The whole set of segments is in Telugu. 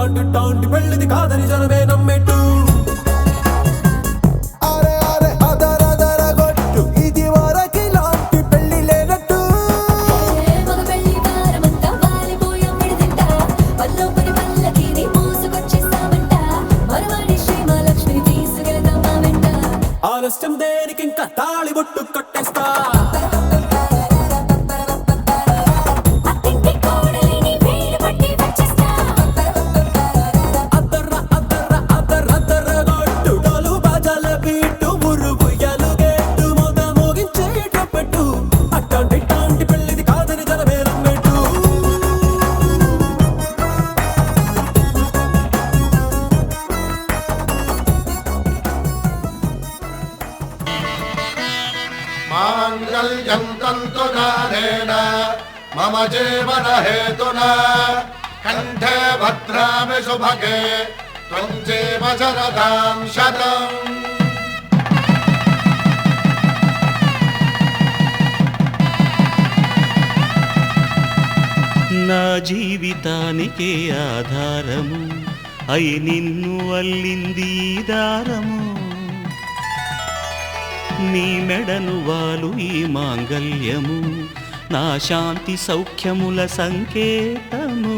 అట్టాంటి పెళ్ళిది కాదని జనమే నమ్మేట్టు ఆలస్యం దేనికి ఇంకా తాళి బొట్టు కట్టేస్తా मांगल्यं तन्तुनानेन मम जीवन हेतुना कंठे भद्रामि शुभगे त्वं जीव शरदां शतम् నా జీవితానికే ఆధారము అయి నిన్ను అల్లింది దారము నీ మెడను వాలు ఈ మాంగల్యము నా శాంతి సౌఖ్యముల సంకేతము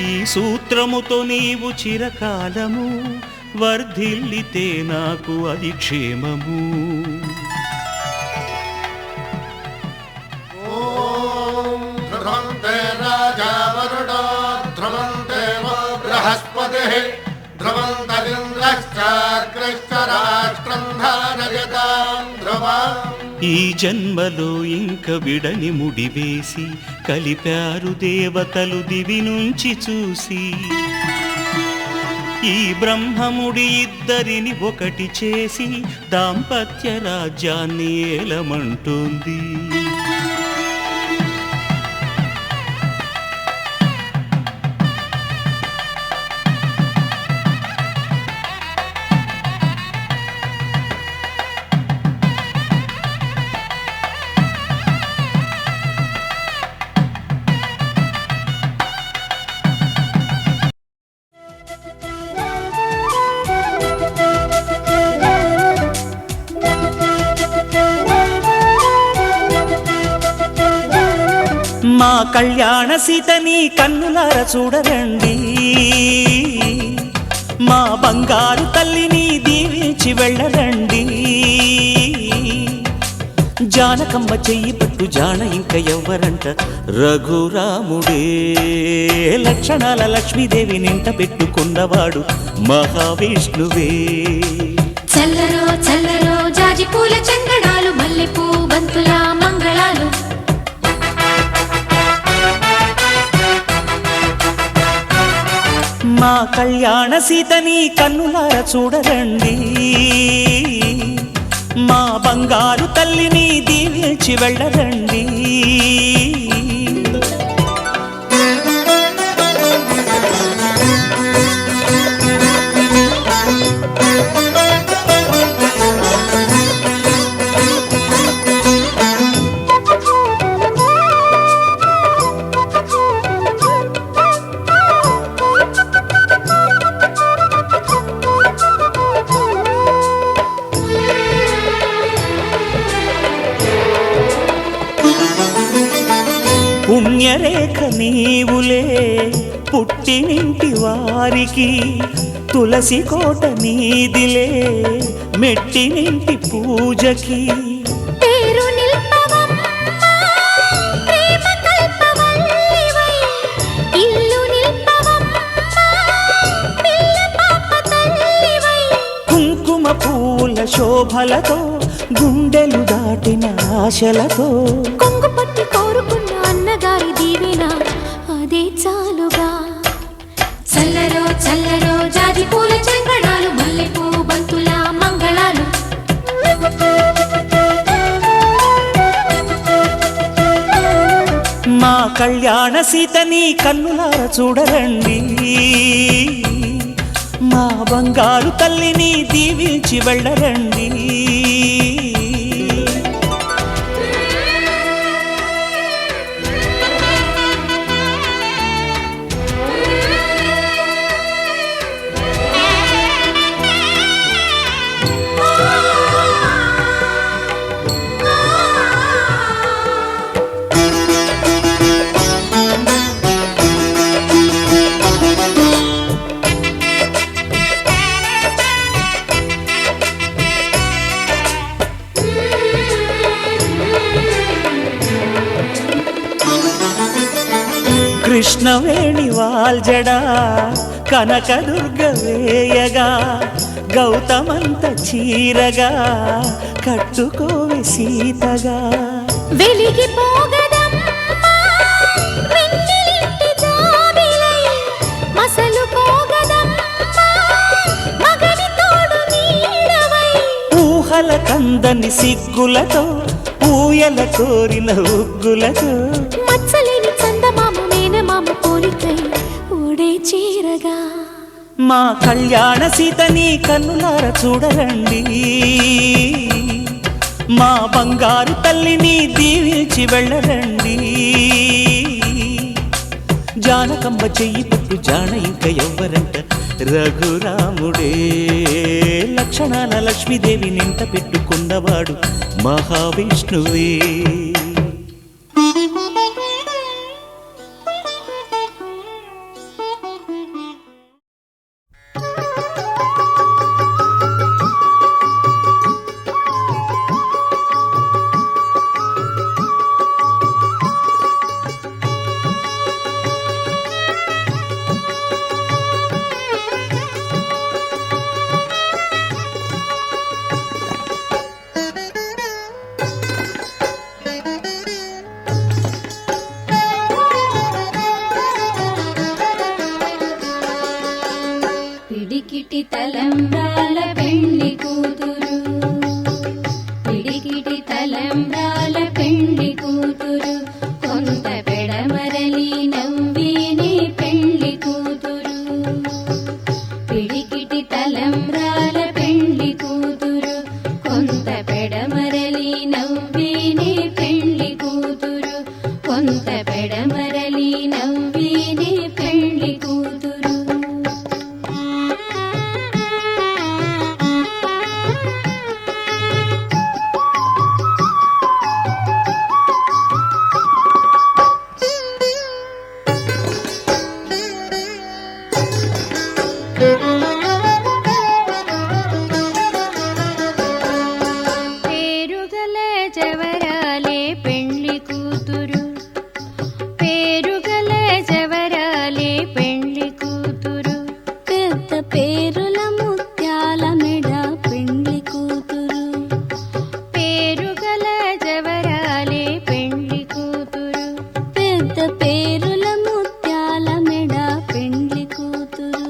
ఈ సూత్రముతో నీవు చిరకాలము వర్ధిల్లితే నాకు అది క్షేమము ఓం ధ్రువంతే రాజా వరుణో ధ్రువంతే బృహస్పతిః ఈ జన్మలో ఇంక విడని ముడివేసి కలిపారు దేవతలు దివి నుంచి చూసి ఈ బ్రహ్మముడి ఇద్దరిని ఒకటి చేసి దాంపత్య రాజ్యాన్ని ఏలమంటుంది మా కళ్యాణ సీతని కన్నులార చూడరండి మా బంగారు తల్లిని దీవించి వెళ్ళరండి జానకమ్మ చెయ్యి పట్టు జాన ఇంక ఎవ్వరంట రఘురాముడే లక్షణాల లక్ష్మీదేవి నింట పెట్టుకున్నవాడు మహావిష్ణువే చల్లరో చల్లరో జాజి పూల చందనాలు మల్లెపూ బంతుల మంగళాలు మా కళ్యాణ సీతని కన్నులార చూడరండి మా బంగారు తల్లిని దీవించి వెళ్ళరండి పుణ్యరేఖ నీవులే పుట్టినింటి వారికి తులసి కోట నీదిలే మెట్టినింటి పూజకి పేరు నిల్పవమ్మా ప్రేమ కల్పవల్లివై ఇల్లు నిల్పవమ్మా పిల్ల పాప తల్లివై కుంకుమ పూల శోభలతో గుండెలు దాటిన ఆశలతో కొంగు పట్టి కోరుకున్న అన్నగారి దీవెన అదే చాలుగా చల్లరో చల్లరో జాజి పూల చందనాలు మల్లెపూ బంతుల మంగళాలు మా కళ్యాణ సీతని కన్నులార చూడరండి మా బంగారు తల్లిని దీవించి వెళ్ళరండి కృష్ణవేణి వాల్జడా కనకదుర్గ వేయగా గౌతమంత చీరగా కట్టుకోవి సీతగా వెలిగిపోగదమ్మా వెన్నెలింటి జాబిలై మసలుకోగదమ్మా మగని తోడు నీడవై ఊహల కందని సిగ్గులతో ఊయల కోరిన ఉగ్గులతో మచ్చలేని చందమామ మేనమామ పోలికై ఓడే చీరగా మా కళ్యాణ సీతని కన్నులార చూడరండి మా బంగారు తల్లిని దీవించి వెళ్ళరండి జానకమ్మ చెయ్యి పట్టు జాన ఇంక ఎవ్వరంట రఘురాముడే లక్షణాల లక్ష్మీదేవి నింట పెట్టుకున్నవాడు మహావిష్ణువే పిడికిటి తలంబ్రాల పెండ్లి కూతురు పిడికిటి తలంబ్రాల పెండ్లి కూతురు కొంత పెడమరలి నవ్విని పెండ్లి కూతురు పిడికిటి తలంబ్రాల పెండ్లి కూతురు కొంత పెడమరలి నవ్విని పెండ్లి కూతురు కొంత పెడమరలి నవ్విని పెండ్లి కూతురు పేరుగల జవరాలే పెండ్లి కూతురు పేరుగల జవరాలే పెండ్లి కూతురు పెద్ద పేరుల ముత్యాల మెడ పెండ్లి కూతురు పేరుగల జవరాలే పెండ్లి కూతురు పెద్ద పేరుల ముత్యాల మెడ పెండ్లి కూతురు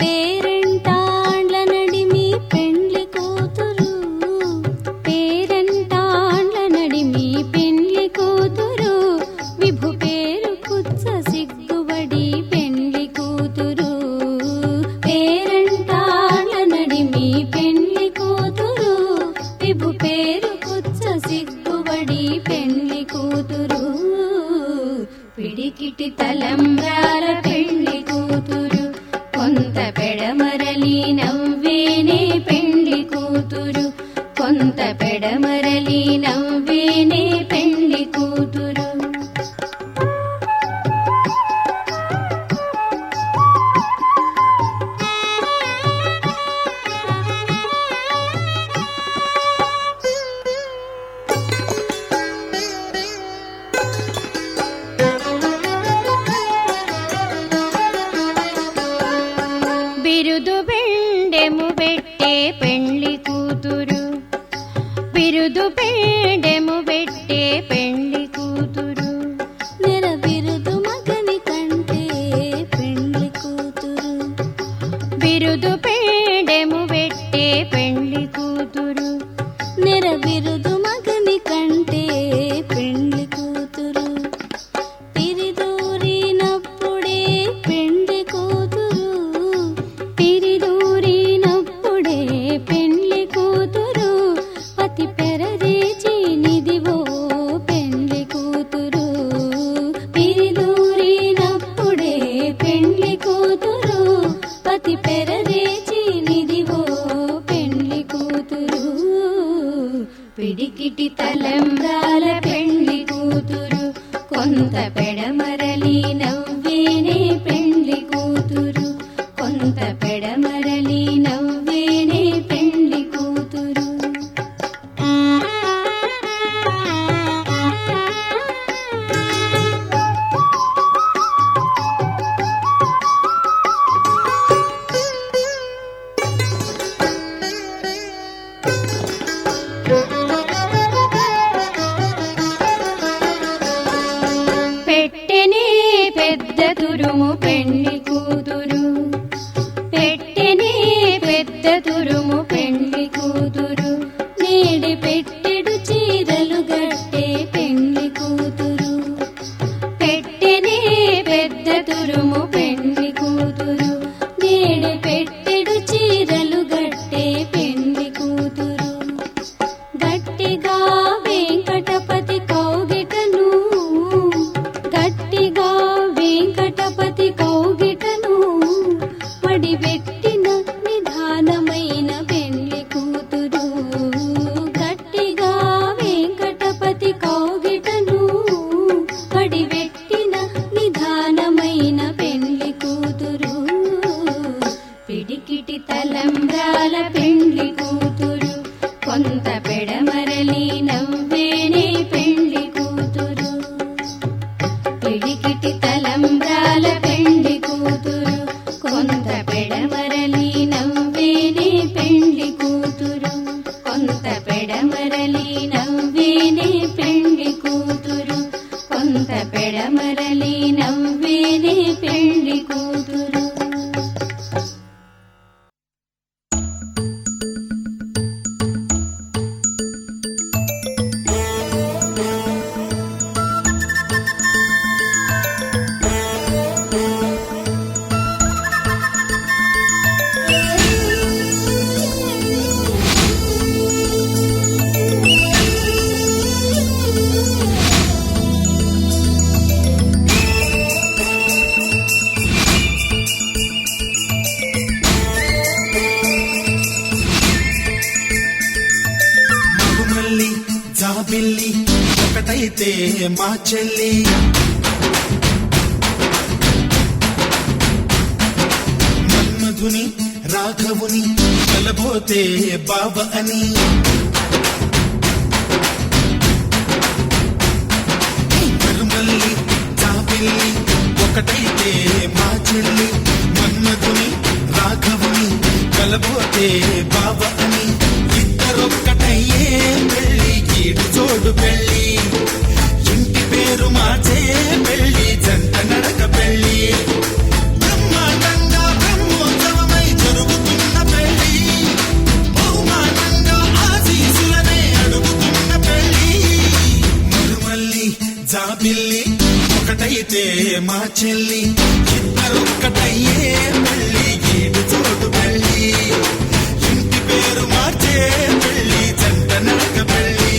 పేరెంటాండ్ల నడిమి పెండ్లి కూతురు పేరెంటాండ్ల నడిమి పెండ్లి కూతురు విభు పేరు కుచ్చ సిగ్గుబడి పెండ్లి కూతురు పేరెంటాండ్ల నడిమి పెండ్లి కూతురు విభు పేరు కుచ్చ సిగ్గుబడి పెండ్లి కూతురు పిడికిటి తలంబ్రాల పెండ్లి కూతురు కొంత పెడమరలి నవ్వేనే పెండ్లి కూతురు కొంత పెడమరలి నవ్వేనే పెండ్లి కూతురు బిరుదు బెండెము పెట్టే పెండ్లి కూతురు బిరుదు బెండెము పెట్టే పెండ్లి కూతురు నెల బిరుదు మగని కంటే పెండ్లి కూతురు బిరుదు బెండెము పెట్టే పెండ్లి కూతురు నెల బిరుదు మగని కంటే పెండ్లి కూతురు పిరిదూరినప్పుడే పెండ్లి కూతురు పిరిదూరినప్పుడే పెండ్లి కూతురు పతి పెరరేచి నిదివో పెండ్లి కూతురు పిరిదూరినప్పుడే పెండ్లి కూతురు పతి పెరరేచి నిదివో పెండ్లి కూతురు పిడికిటి తలంబ్రాల పెండ్లి కూతురు కొంత పెడమరలి నవ్వేనే పెండ్లి కూతురు కొంత పెడమరలి నవ్వేనే పెండ్లి కూతురు పెద్ద తురుము పెండ్లి కూతురు నేడి పెట్టెడు చీరలు గట్టే పెండ్లి కూతురు పెట్టెనే పెద్ద తురుము పెండ్లి కూతురు నేడి పెట్టెడు చీరలు గట్టే పెండ్లి కూతురు గట్టిగా వెంకటపతి కౌగిటను గట్టిగా వెంకటపతి కౌగిటను వడిబెట్టిన నిధానమైన పెండ్లి కూతురు గట్టిగా వెంకటపతి కౌగిటను వడిబెట్టిన నిధానమైన పెండ్లి కూతురు పిడికిటి తలంబ్రాల పెండ్లి కూతురు కొంత పెడమరలి నవ్వేనే పెండ్లి కూతురు పిడికిటి తలంబ్రాల పెండ్లి కూతురు కొంత పెడమరలి నవ్వేనే పెండ్లి కూతురు కొంత పెడమరలి నవ్వేనే పెండ్లి కూతురు కొంత పెడమరలి నవ్వేనే పెండ్లి కూతురు మగుమల్లి జాబిల్లి ఒకటైతే మా చెల్లి మన్మధుని రాఘవుని కలబోతే బావ అని మరుమల్లి జాబిల్లి ఒకటైతే మా చెల్లి మన్మధుని రాఘవుని కలబోతే బావ అని ఇద్దరొక్కటయ్యే పెళ్ళి ఈడు జోడు పెళ్ళి ఇంటి పేరు మార్చే పెళ్ళి జంట నడక పెళ్ళి బ్రహ్మాండంగా బ్రహ్మోత్సవమై జరుగుతున్న పెళ్ళి బహుమానంగా ఆశీసులనే అడుగుతున్న పెళ్ళి మరుమల్లి జాబిల్లి ఒకటైతే మా చెల్లి ఇద్దరొక్కటయ్యే పెళ్ళి ఈడు జోడు పెళ్ళి ఇంటి పేరు మార్చే పెళ్ళి జంట నడక పెళ్ళి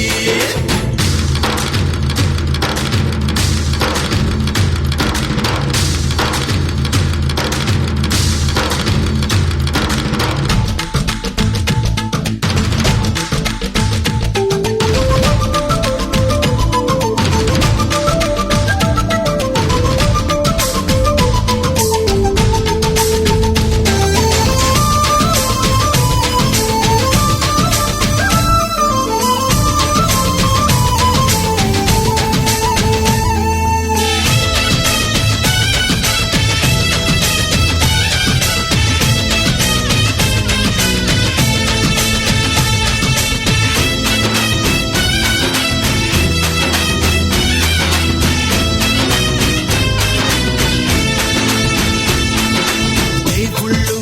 దేవుళ్ళు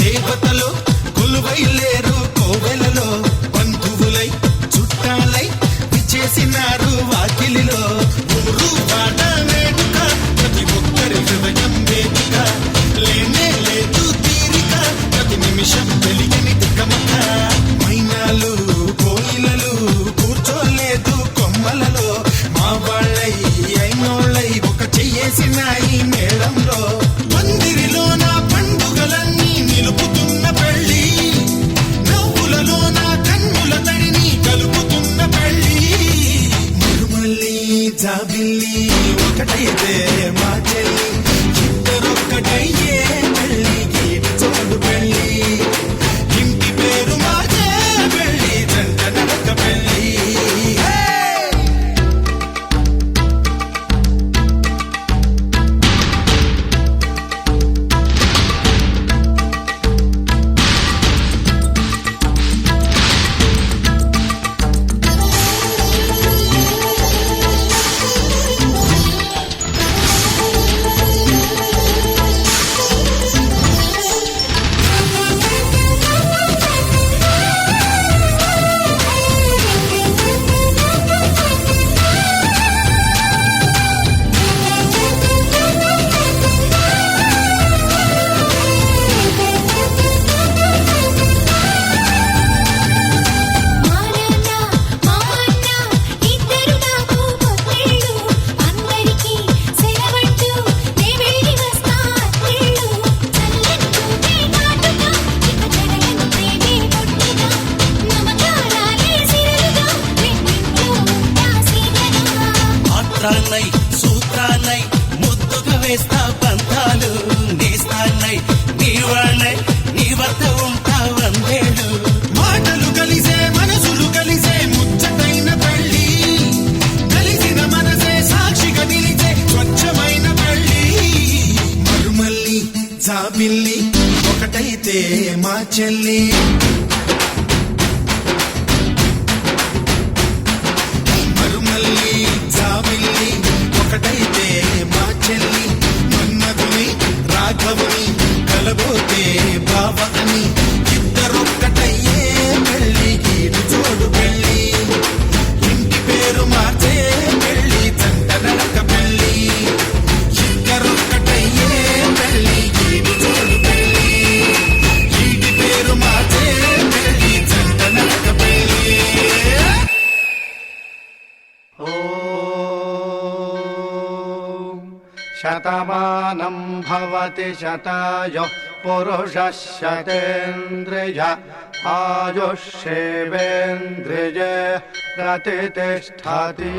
దేవతలు కొలువై లేరు కోవెలలో బంధువులై చుట్టాలై విచ్చేసినారు వాకిలిలో ఊరు వాడ వేడుక ప్రతి ఒక్కరి హృదయం వేదిక లేనే లేదు తీరిక ప్రతి నిమిషం వెలిగని తికమక మైనాలు కోయిలలు కూర్చోలేదు కొమ్మలలో మా వాళ్ళై అయినోళ్ళై ఒక చెయ్యేసినాయి మేళంలో పందిరిలో నా పండుగలన్నీ నిలుపుతున్న పెళ్ళి నా వేస్తా పంతాలు నేస్తానై నీ వాళ్ళై నీ వద్ద ఉంటా వందేళ్ళు మాటలు కలిసే మనసులు కలిసే ముచ్చటైన పెళ్ళి కలిసిన మనసే సాక్షిగా నిలిచే స్వచ్ఛమైన పెళ్ళి మరుమల్లి జాబిల్లి ఒకటైతే మా చెల్లి మరుమల్లి జాబిల్లి ఒకటైతే మా చెల్లి మన్మధుని రాఘవుని కలబోతే బావ అని ఇద్దరొక్కటయ్యే పెళ్ళి గీడు చోడు పెళ్ళి ఇంటి పేరు మార్చే పెళ్ళి జంట నడక పెళ్ళి ఇద్దరొక్కటయ్యే పెళ్ళి గీడు చోడు పెళ్ళి ఇంటి పేరు మార్చే పెళ్ళి జంట నడక పెళ్ళి శతమానం భవతి శతాయో పురుషः శతేంద్రియ ఆయుష్యేవేంద్రియే ప్రతిష్టతి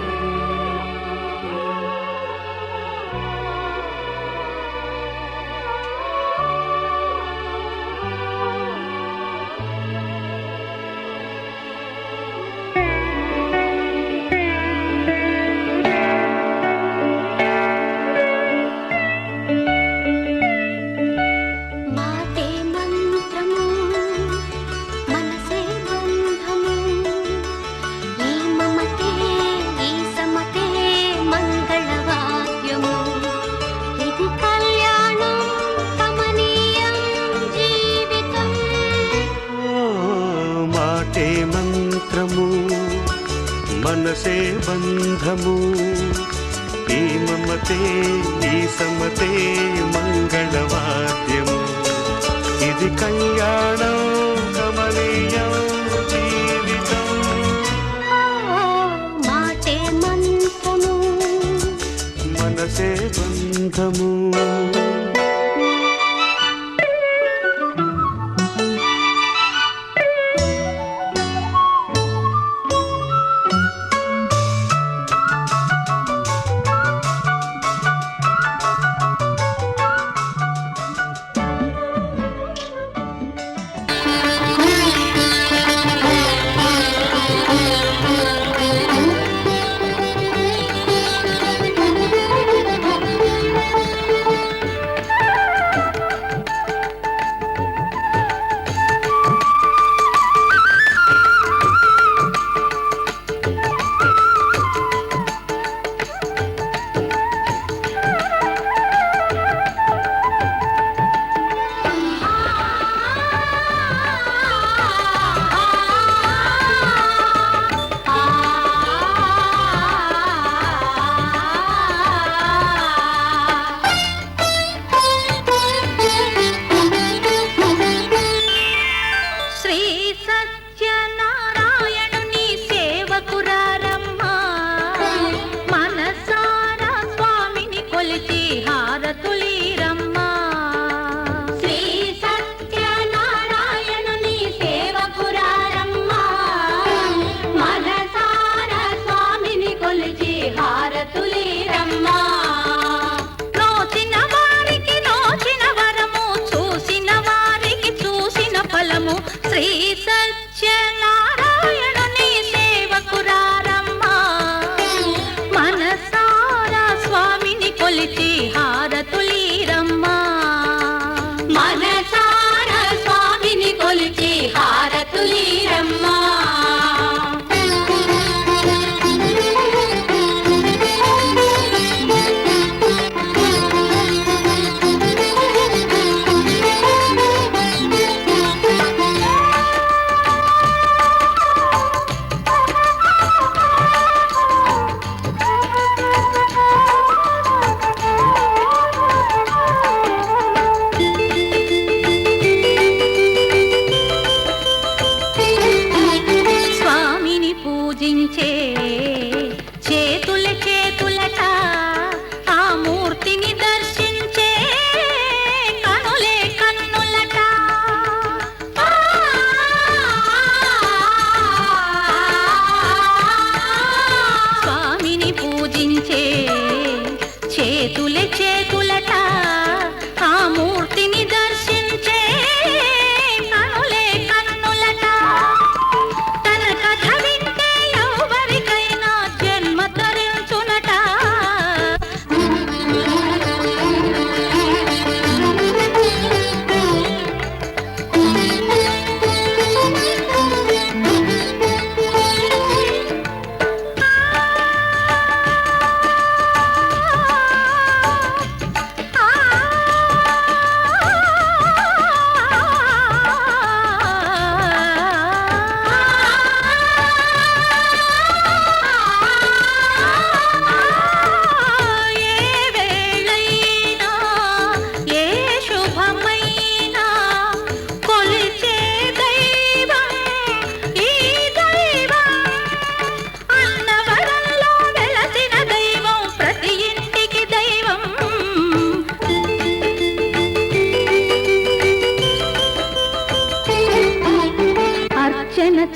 మాటే మంత్రము మనసే బంధము ఈ మమతే ఈ సమతే మంగళవాద్యము ఇది కళ్యాణం కమనీయం జీవితం మాటే మంత్రము మనసే బంధము ఈ మమతే ఈ సమతే మంగళవాద్యము ఇది కళ్యాణం కమనీయం జీవితం మాటే మంత్రము మనసే బంధము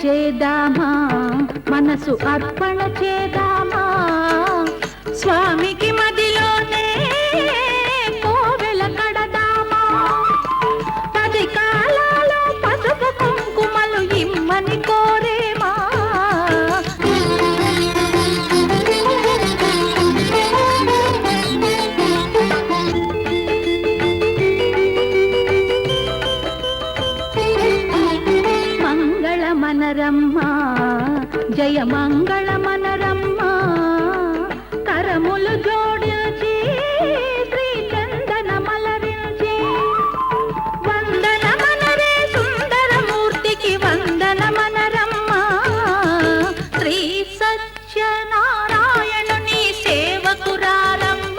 చేద్దామా మనసు అర్పణ చేద్దామా స్వామికి మదిలోనే కోవెల కడదామా 10 కాలాలు పసుపు కుంకుమలు ఇమ్మని కోరేమా మనరమ్మ జయ మంగళ మనరమ్మ కరములు జోడించి శ్రీ చందన మలరించి వందన మనరే సుందరమూర్తికి వందన మనరమ్మ శ్రీ సత్యనారాయణుని సేవకురారమ్మ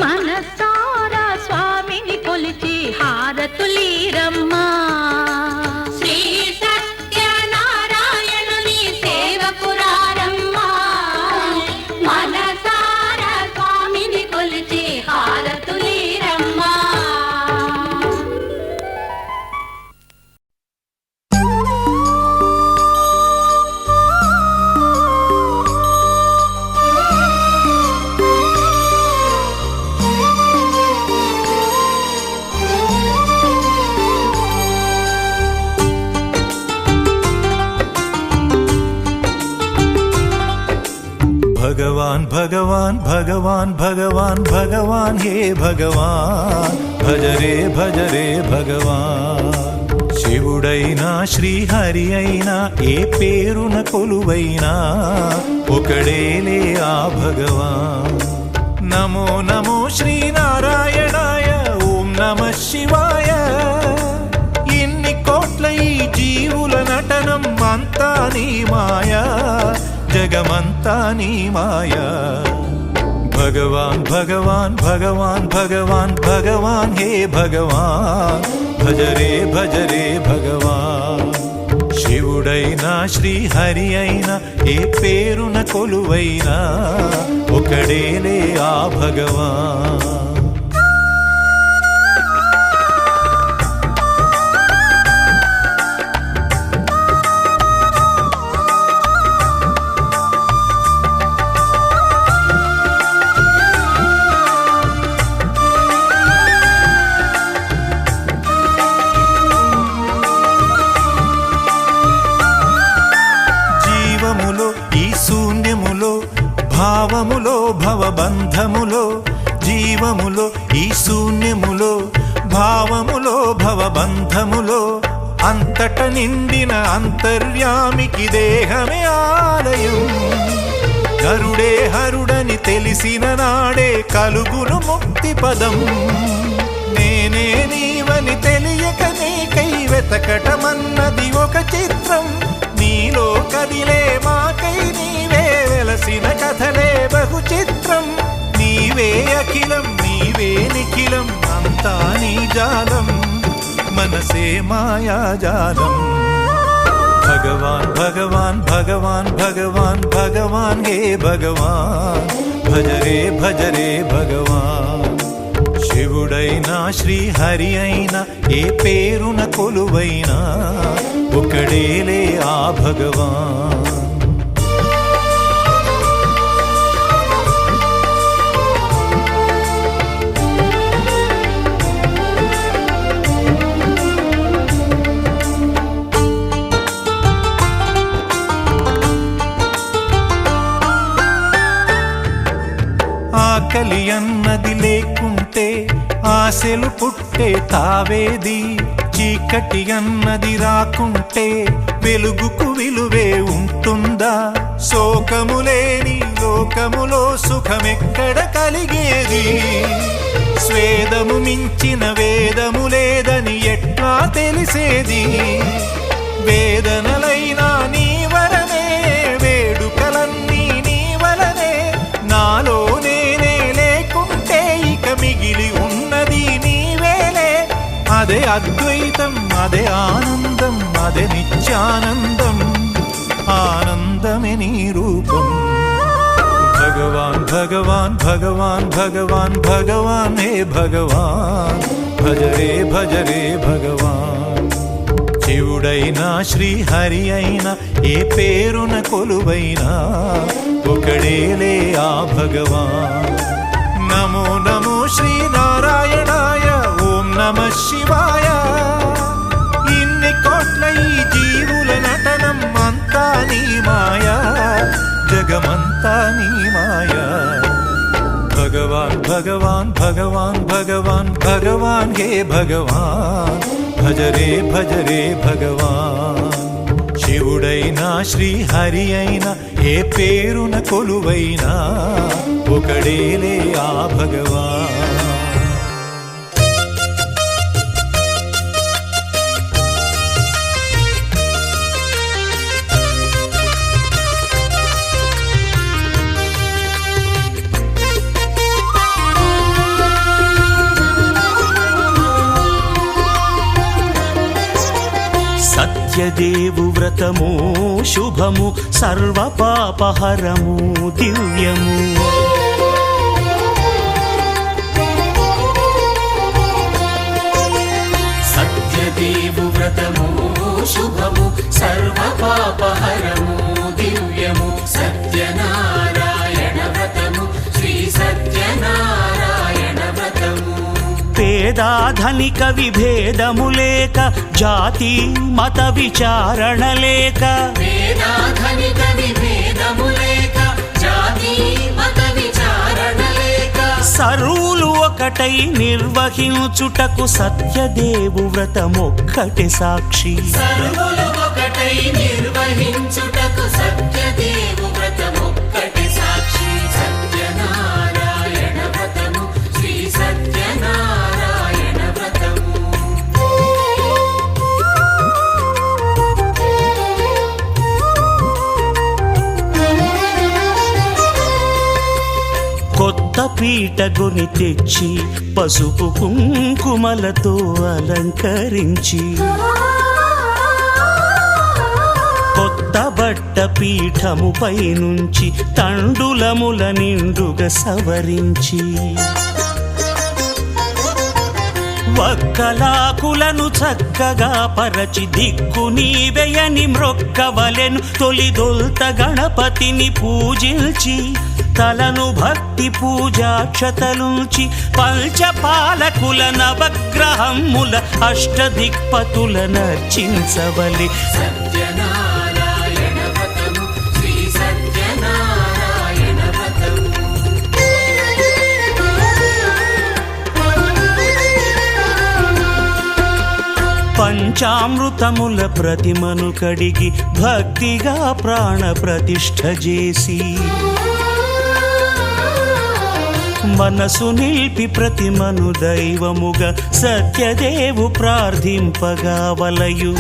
మనసారా స్వామిని కొలిచి హారతులీరమ్మ भगवान भगवान भगवान भगवान भगवान हे भगवान भज रे भगवान శివుడైనా శ్రీహరి అయినా ఏ పేరున కొలువైనా ఒకడేలే ఆ భగవాన్ నమో నమో శ్రీనారాయణాయ ఓం నమః శివాయ ఇన్ని కోట్ల ఈ జీవుల నటనం అంతా నీ మాయా జగమంతా నీ మాయా భగవాన్ భగవాన్ భగవాన్ భగవాన్ భగవాన్ హే భగవాన్ భజ రే భగవాన్ శివుడైనా శ్రీహరి అయినా ఏ పేరున కొలువైనా ఒకడేలే ఆ భగవాన్ భావములో భవబంధములో జీవములో ఈ శూన్యములో భావములో భవబంధములో అంతట నిండిన అంతర్యామికి దేహమే ఆలయం గరుడే హరుడని తెలిసిన నాడే కలుగును ముక్తి పదం నేనే నీవని తెలియక నీకై వెతకటమన్నది ఒక చిత్రం నీలో కదిలే మాకై నీవే వెలసిన కథలే బహు చిత్రం నీవే అఖిలం నీవే నిఖిలం అంతా నీ జాలం మనసే మాయాజాలం భగవాన్ భగవాన్ భగవాన్ భగవాన్ భగవాన్ హే భగవాన్ భజ రే భగవాన్ శివుడైనా శ్రీహరి అయినా ఏ పేరున కొలువైనా ఒకడేలే ఆ భగవాన్ ఆకలి అన్నది లేకుంటే ఆశలు పుట్టే తావేది చీకటి అన్నది రాకుంటే వెలుగుకు విలువే ఉంటుందా శోకము లేని లోకములో సుఖమెక్కడ కలిగేది స్వేదము మించిన వేదము లేదని ఎట్లా తెలిసేది వేదనలైనా నీ వరనే వేడుకలన్నీ నీ వలనే నాలో నేనే లేకుంటే ఇక మిగిలి ఉన్నది నీవేలే అదే అద్వైతం అదే ఆనందం అదే నిత్యానందం ఆనందమే నీ రూపం భగవాన్ భగవాన్ భగవాన్ భగవాన్ భగవాన్ హే భగవాన్ భజ రే భగవాన్ శివుడ శివుడైనా శ్రీహరి అయినా ఏ పేరున కొలువైనా ఒకడేలే ఆ భగవాన్. నమో నమో శ్రీనారాయణాయ, ఓం నమ శివాయ. ఇన్ని కోట్ల ఈ జీవుల నటనం అంతా నీ మాయా, జగమంతా నీ మాయా. భగవాన్ భగవాన్ భగవాన్ భగవాన్ భగవాన్ హే భగవాన్, భజరే భజరే భగవాన్. శివుడైనా శ్రీహరి అయినా ఏ పేరున కొలువైనా ఒకడేలే ఆ భగవాన్. సత్యదేవు వ్రతము శుభము, సర్వ పాపహరము దివ్యము. సత్యదేవు వ్రతము శుభము, సర్వ పాపహరము దివ్యము. సత్యనారాయణ వ్రతము, శ్రీ సత్యనారాయణ వ్రతము. పేదాధనిక విభేదము లేక, జాతి మత విచారణ లేక. పేదాధనిక విభేదము లేక, జాతి మత విచారణ లేక. సర్వులు ఒకటై నిర్వహించుటకు సత్యదేవు వ్రతమొక్కటి సాక్షి. సర్వులు ఒకటై నిర్వహించుటకు సత్యదేవు వ్రతమొక్కటి సాక్షి. సత్యనారాయణ వ్రతము, శ్రీ సత్యనారాయణ వ్రతము. కొత్త పీటగొని తెచ్చి పసుపు కుంకుమలతో అలంకరించి, కొత్త బట్ట పీఠముపై నుంచి తండులముల నిండుగా సవరించి, వక్కలాకులను చక్కగా పరచి దిక్కు నీవెయని మ్రొక్కవలెను. తొలిదొల్త గణపతిని పూజించి, తలను భక్తి పూజాక్షతలుంచి, పంచపాలకుల నవగ్రహముల అష్టదిక్పతుల నర్చించవలె. సత్యనారాయణ వ్రతము, శ్రీ సత్యనారాయణ వ్రతము. పంచామృతముల ప్రతిమను కడిగి భక్తిగా ప్రాణ ప్రతిష్ఠ చేసి, మనసు నిలిపి ప్రతిమను దైవముగా సత్యదేవు ప్రార్థింపగా వలయు.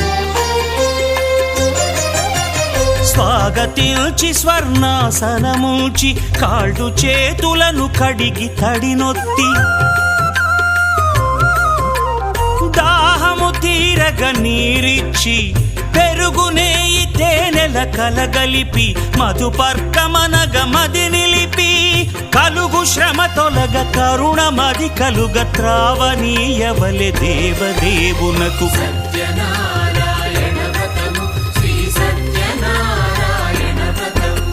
స్వాగతించి స్వర్ణాసనముంచి, కాళ్ళు చేతులను కడిగి తడినొత్తి, దాహము తీరగ నీరిచ్చి, పెరుగు నెయ్యి తేనెల కలగలిపి, మధుపర్కమనగ మది నిలిపి, కలుగు శ్రమ తొలగ కరుణ మది కలుగ త్రావనీయవలె దేవదేవునకు. సత్యనారాయణ వ్రతము, శ్రీ సత్యనారాయణ వ్రతము.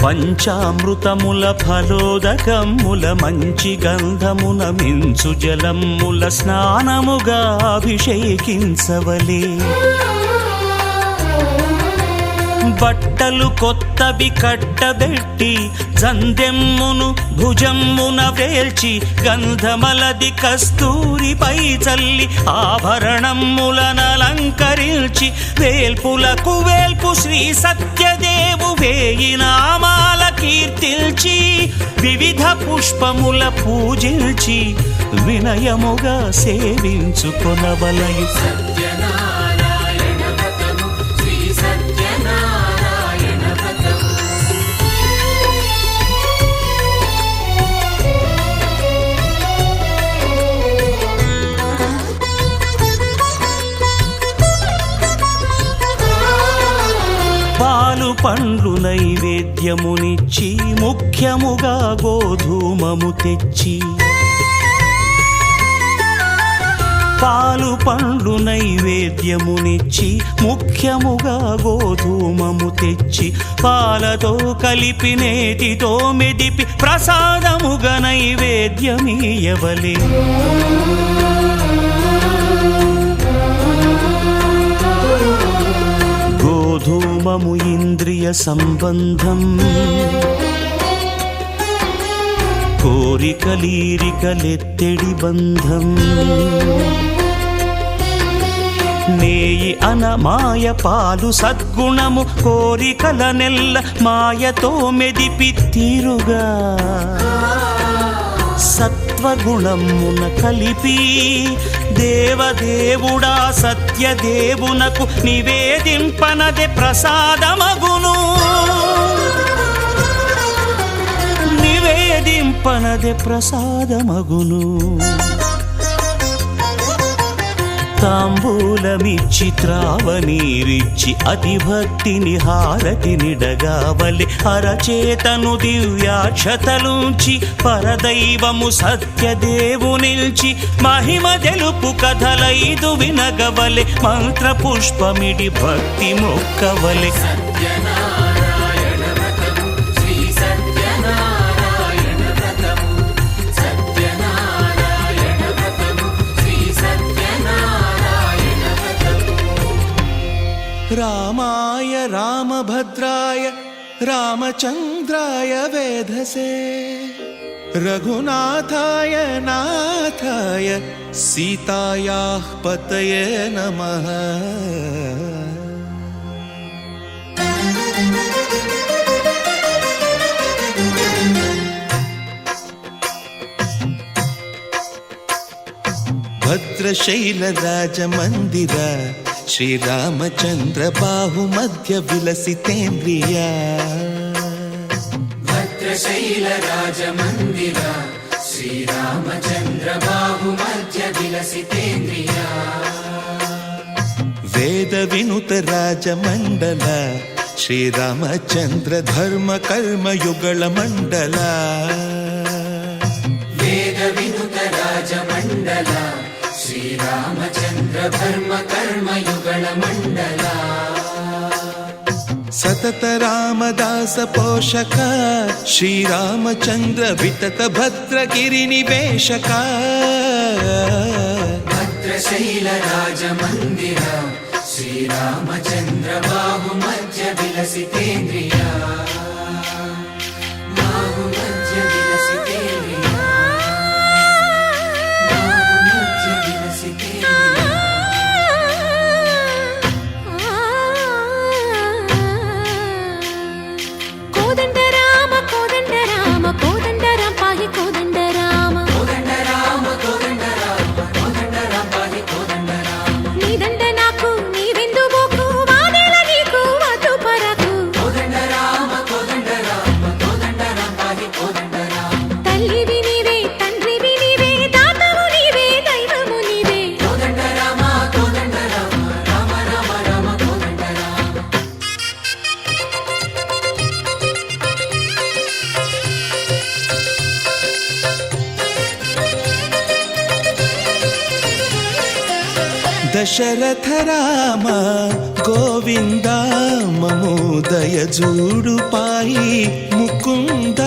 పంచామృతముల ఫలోదకముల మంచి గంధమున మించు జలముల స్నానముగా అభిషేకించవలే. బట్టలు కొత్తవి కట్టబెట్టి, జందెమ్మును భుజమ్మున వేల్చి, గంధమలది కస్తూరిపై చల్లి, ఆభరణములనలంకరించి, వేల్పులకు వేల్పు శ్రీ సత్యదేవు వేయి నామాల కీర్తిల్చి, వివిధ పుష్పముల పూజించి, వినయముగా సేవించుకొనవలయు. సత్యనారాయణ వ్రతము, శ్రీ సత్యనారాయణ వ్రతము. పాలు పండ్లు నైవేద్యమునిచ్చి ముఖ్యముగా గోధూమము తెచ్చి పాలు పండ్లు నైవేద్యమునిచ్చి ముఖ్యముగా గోధూమము తెచ్చి పాలతో కలిపి నేతితో మెదిపి ప్రసాదముగా నైవేద్యమీయవలే గోధూమము ఇంద్రియ సంబంధం కోరికలీరికలెత్తెడి బంధం నేయి అనమాయ పాలు సద్గుణము కోరికల నెల్ల మాయతో మెదిపి తీరుగా సత్వగుణమున కలిపి దేవదేవుడా సత్యదేవునకు నివేదింపనదే ప్రసాదమగును నివేదింపనదే ప్రసాదమగును తాంబూలమిచ్చి త్రావనీరిచ్చి అతిభక్తిని హారతినిడగావలి అరచేతను దివ్యాక్షతలుంచి పరదైవము సత్యదేవునిల్చి మహిమ తెలుపు కథలైదు వినగవలె మంత్రపుష్పమిడి భక్తి మొక్కవలె సత్యనారాయణ వ్రతము శ్రీ సత్యనారాయణ వ్రతము సత్యనారాయణ వ్రతము శ్రీ సత్యనారాయణ వ్రతము రామాయ రామభద్రాయ రామచంద్రాయ వేధసే రఘునాథాయ నాథాయ సీతాయాః పతయే నమః భద్రశైలరాజమందిర శ్రీరామచంద్ర బాహుమధ్య విలసితేంద్రియ భద్రశైల రాజమందిర శ్రీరామచంద్ర బాహుమధ్య విలసితేంద్రియ వేద వినుత రాజమండల శ్రీరామచంద్ర ధర్మ కర్మయుగళ మండల వేద వినుత రాజమండల శ్రీరామచంద్ర ధర్మ కర్మయుగళ మండల సతత రామదాస పోషక శ్రీరామచంద్ర వితత భద్రగిరి నివేశక భద్రశైల రాజమందిర శ్రీరామచంద్ర బాహుమధ్య విలసితేంద్రియ బాహుమధ్య విలసితేంద్రియ బాహుమధ్య విలసితేంద్రియ కోదండ రామ కోదండ రామ కోదండ రామ పాహి కోదండ రామ కోదండ రామ కోదండ రామ కోదండ రామ పాహి కోదండ రామ నీదండ నాకు నీవెందు బోకు వాదేల నీకు వద్దు పరకు కోదండ రామ కోదండ రామ కోదండ రామ పాహి కోదండ రామ తల్లివి నీవే తండ్రివి నీవే దాతవు నీవే దైవము నీవే కోదండ రామ కోదండ రామ రామ రామ రామ కోదండ రామ దశరథ రామ గోవింద మము దయజూడు పాయి ముకుంద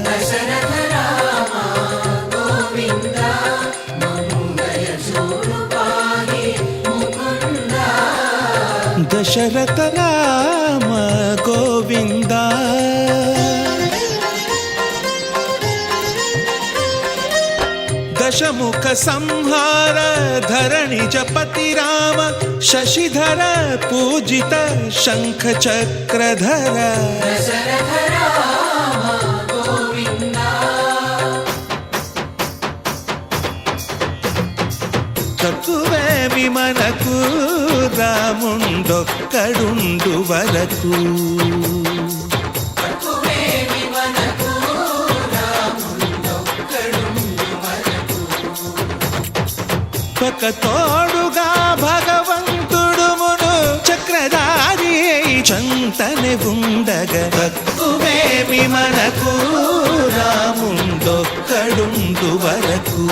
దశరథ రామ గోవింద మము దయచూడు పాహి ముకుంద దశరథ రామ గోవింద దశముఖ సంహార ధరణి జపతి రామ శశిధర పూజిత శంఖ చక్రధర దశరథ రామ గోవింద తత్తువేమి మనకు రాముండొక్కడుండు వరకు తక్కువేమి మనకు రాముండొక్కడుండు వరకు ఒక తోడుగా భగవంతుడు మును చక్రధారి చెంతనే ఉండగా తక్కువేమి మనకు రాముండొక్కడుండు వరకు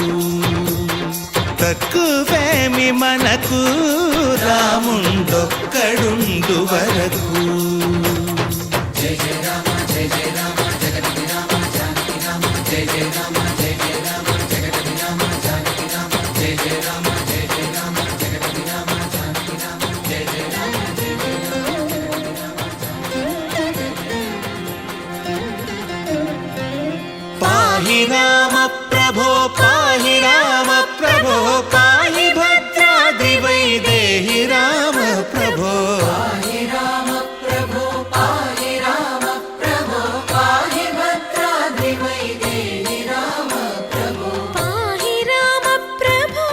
తక్కువేమి మనకు రాముండొక్కడుండు వరకు జయ జయ రామ జయ జయ రామ జగతి రామ జానకి రామ జయ జయ రామ జయ జయ రామ జగతి రామ జానకి రామ జయ జయ రామ జయ జయ రామ జగతి రామ జానకి రామ జయ జయ రామ జయ జయ రామ పాహి రామ ప్రభో పాహి రామ ప్రభో పాహి భద్రాద్రి వైదేహి రామ ప్రభో పాహి రామ ప్రభో పాహి రామ ప్రభో పాహి భద్రాద్రి వైదేహి రామ ప్రభో పాహి రామ ప్రభో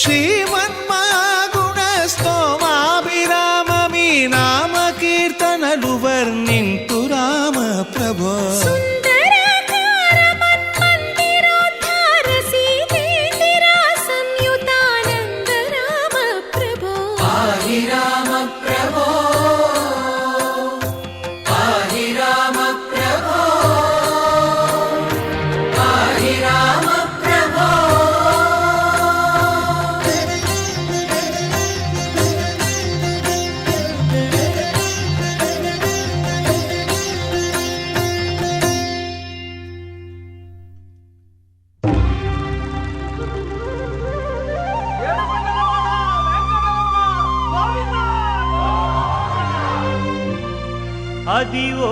శ్రీమన్మాగుణ స్తోమాభిరామమి నామ కీర్తనలు వర్ణింతు రామ ప్రభో సుందరాకార మన్మందిరోద్ధార సీతేందిరా సంయుతానంద రామ ప్రభో పాహి రామ ప్రభో పాహి రామ ప్రభో పాహి రామ ప్రభో అదివో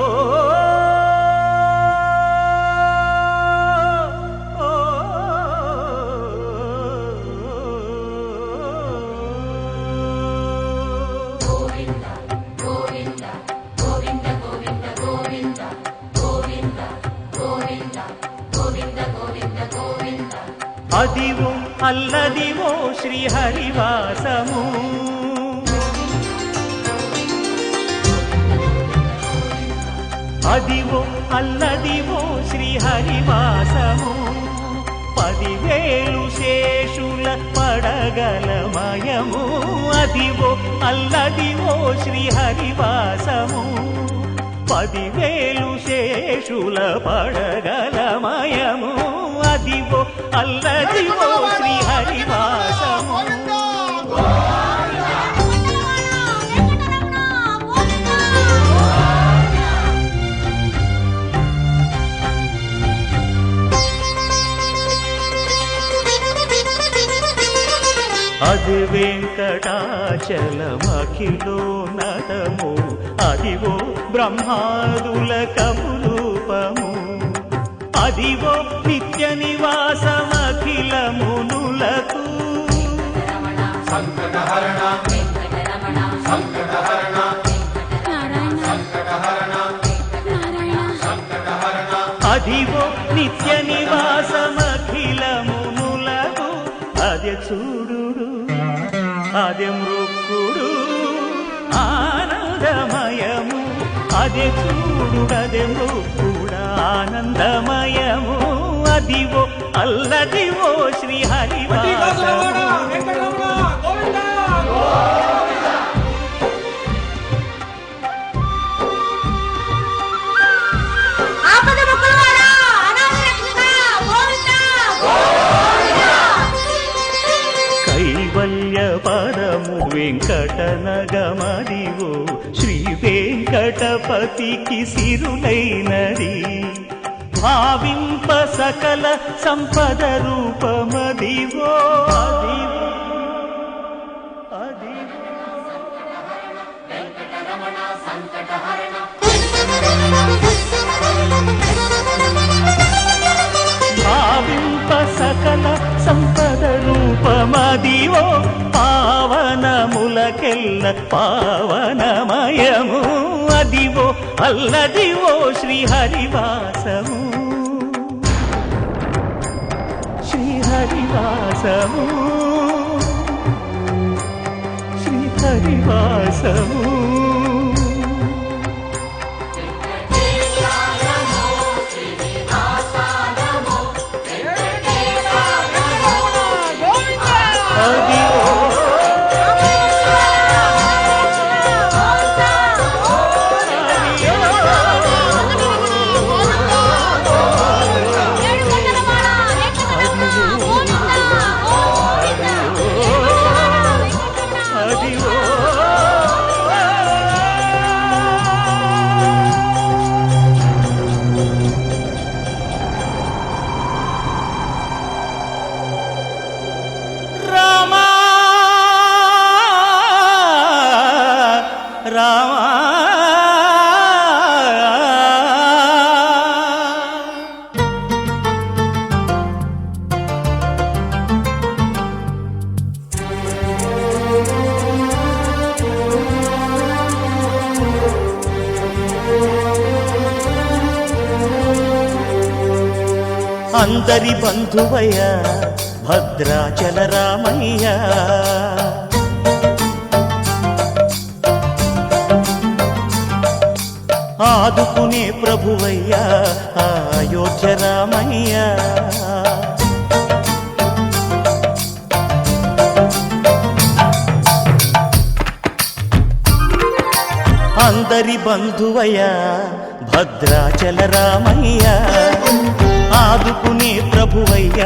అదివో అల్లదివో శ్రీహరివాసము అదివో అల్లదివో శ్రీహరివాసము 10,000 శేషుల పడగలమయము అదివో అల్లదివో శ్రీహరివాసము 10,000 శేషుల పడగలమయము అదివో అల్లదివో శ్రీహరివాసము అది వెంకటాచలమఖిలో నటము అదివో బ్రహ్మాదుల కపురూపము అదివో నిత్య నివాసమఖిలమునులకు సంకటహరణ సంకటహరణ సంకటహరణ అదివో నిత్య నివాసమఖిలమునులకు అదే చూడు అదే మృక్కుడు ఆనందమయము అదే చూడు అదే మృక్కుడు ఆనందమయము అదివో అల్లదివో శ్రీహరివాసము కైవల్య పరము వెంకటనగమదివో శ్రీ వెంకటపతికి సిరులైనది భావింప సకల సంపద రూపమదివో అదివో అదివో భావింప సకల సంపద రూపమదివో పావనములకెల్ల పావనమయము అదివో అల్లదివో శ్రీహరివాసము శ్రీహరివాసము శ్రీహరివాసము అదివో రామా అందరి బంధువయ్య భద్రాచల రామయ్య ఆదుకునే ప్రభువయ్య అయోధ్య రామయ్య అందరి బంధువయ్య భద్రాచల రామయ్య ఆదుకునే ప్రభువయ్య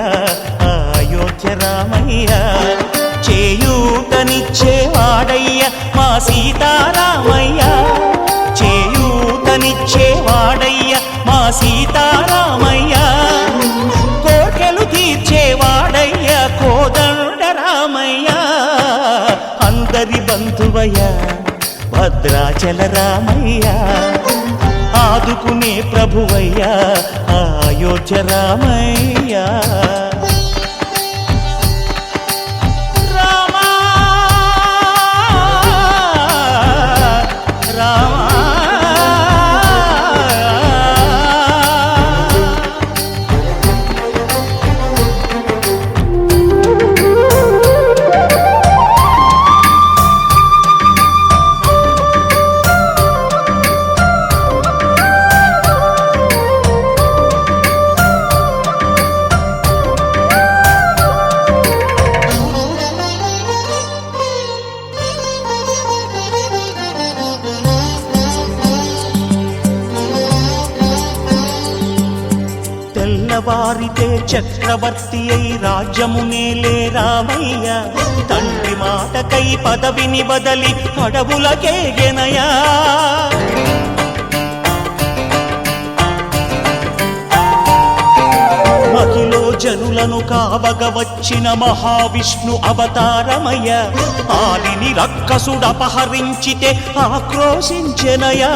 అయోధ్య రామయ్య చేయూతనిచ్చేవాడయ్య మా సీతారామయ్య చేయూతనిచ్చేవాడయ్య మా సీతారామయ్య కోర్కెలు తీర్చేవాడయ్య కోదండ రామయ్య అందరి బంధువయ్య భద్రాచల రామయ్య ఆదుకునే ప్రభువయ్య అయోధ్య రామయ్య రామా రామా తెల్లవారితే చక్రవర్తి అయి రాజ్యమునేలే రామయ్య తండ్రి మాటకై పదవిని బదలి అడవులకేగెనయా మహిలో జనులను కావగ వచ్చిన మహావిష్ణు అవతారమయ్య ఆలిని రక్కసుడపహరించితే ఆక్రోశించెనయా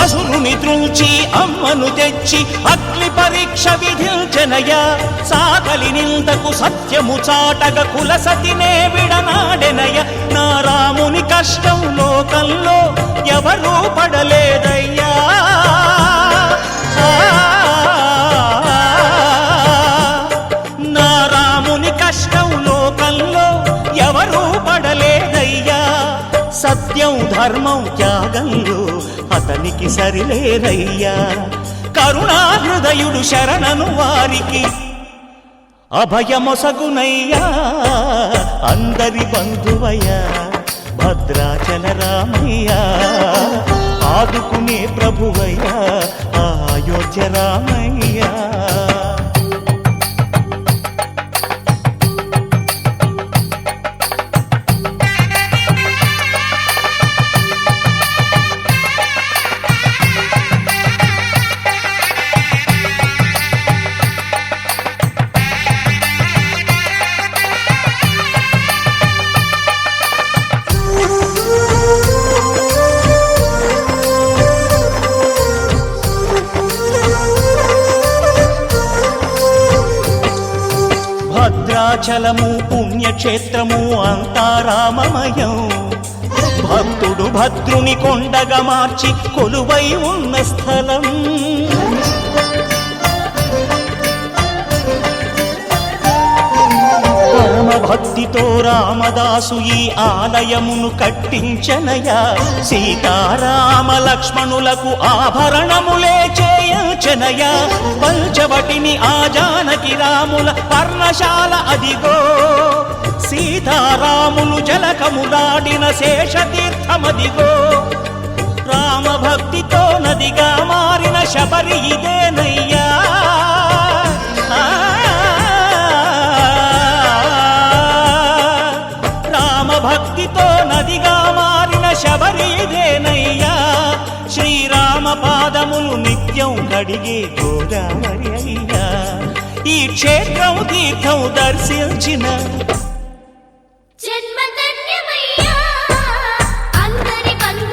అసురుని త్రుంచి అమ్మను తెచ్చి అగ్ని పరీక్ష విధించెనయా సాగలి నిందకు సత్యము చాటగ కుల సతినే విడనాడెనయ నా రాముని కష్టం లోకంలో ఎవరూ పడలేదయ్యా నా రాముని కష్టం లోకంలో ఎవరూ పడలేదయ్యా సత్యం ధర్మం త్యాగంలో అతనికి సరిలేరయ్యా కరుణాహృదయుడు శరణను వారికి అభయమొసగునయ్యా అందరి బంధువయ్య భద్రాచల రామయ్య ఆదుకునే ప్రభువయ్య అయోధ్య రామయ్య భద్రాచలము పుణ్యక్షేత్రము అంతా రామమయం భక్తుడు భద్రుని కొండగా మార్చి కొలువై ఉన్న స్థలం పరమ భక్తితో రామదాసు ఈ ఆలయమును కట్టించనయా సీతారామ లక్ష్మణులకు ఆభరణములే చేయించనయా పంచవటిని ఆ జానకి రాముల పర్ణశాల అదిగో సీతారాములు జలకములాడిన శేషతీర్థమదిగో రామభక్తితో నదిగా మారిన శబరి ఇదేనయ్యా రామభక్తితో నదిగా మారిన శబరి ఇదేనయ్యా శ్రీరామ పాదములు నిత్యం కడిగే గోదావరి అయ్యా ఈ క్షేత్రం తీర్థం దర్శించిన జన్మధన్యమయ్యా అందరి బంధువయ్యా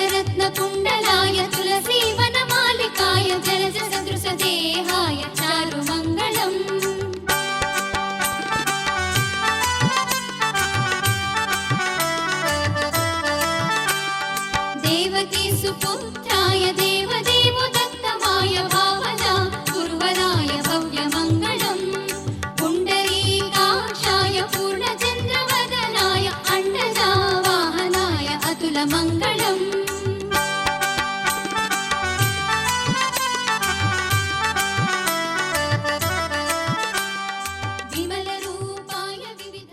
శతరత్నకుండలాయ తులసీవనమాలికాయ జలజ సదృశదేహాయ చారుమంగళం దేవకీ సుపుత్రాయ దేవదేవదత్తమాయ భావనా గురువరాయ భవ్యమంగళం పుండరీకాక్షాయ పూర్ణచంద్రవదనాయ అండజా వాహనాయ అతులమంగళం విమల రూపాయ వివిధ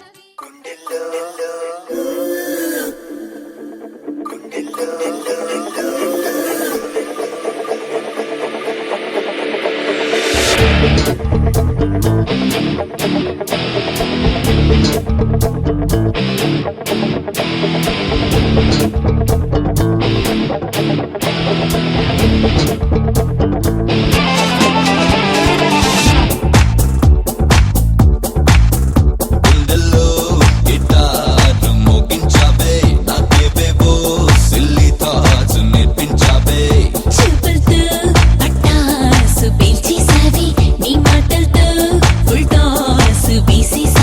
గుండెల్లో గిటార్ మోగించావే నాకేవేవో సిల్లీ థాట్స్ నేర్పించావే చూపులతో పట్టాసు పీల్చేసావి నీ మాటలతో ఫుల్ టాస్ వేసేసావి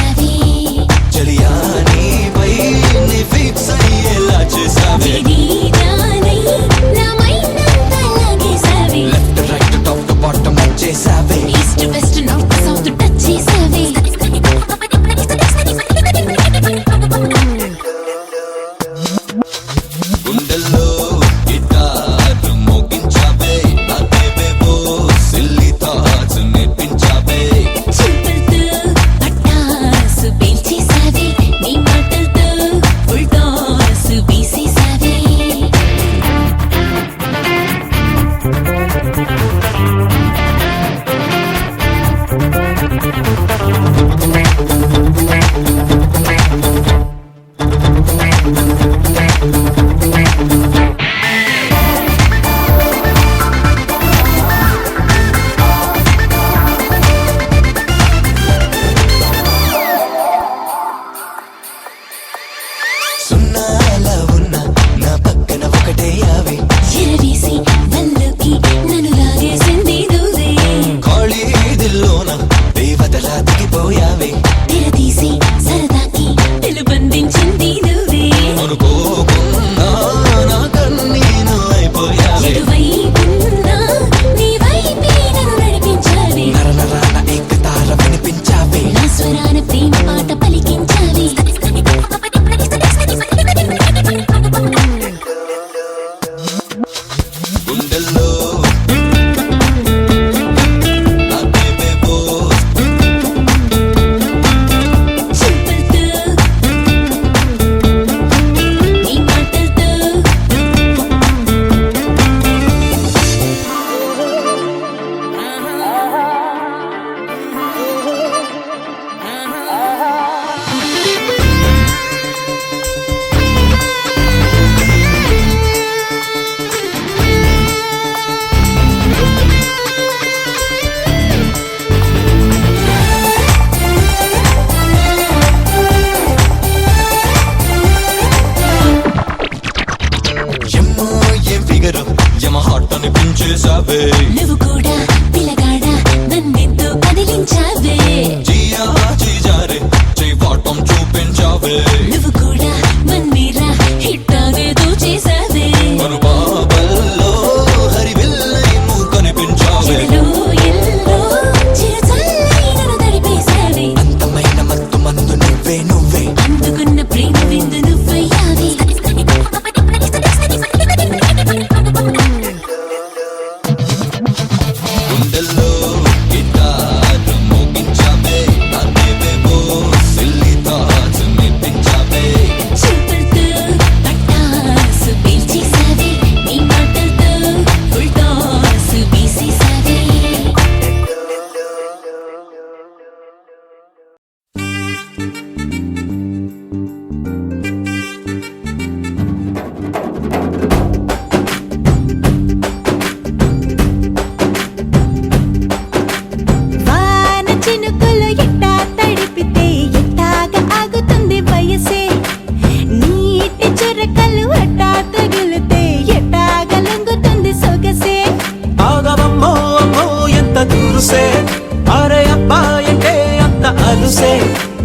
తెలుసే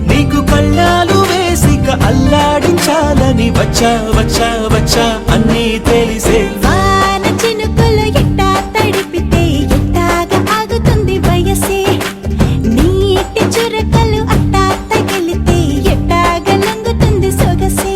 నీకు కళ్ళాలు వేసిక అల్లాడించాలని వచ్చా వచ్చా వచ్చా అన్నీ తెలిసే వాన చినుకులు ఎట్టా తడిపితే ఎట్టాగా ఆగుతుంది వయసే నీటి చురకలు అట్టా తగిలితే ఎట్టాగా లంగుతుంది సొగసే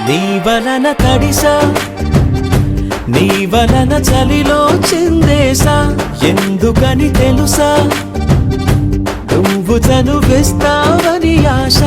నీ వలన తడిసా నీ వలన చలిలో చిందేసా ఎందుకని తెలుసా నువ్వు చనువిస్తావని ఆశ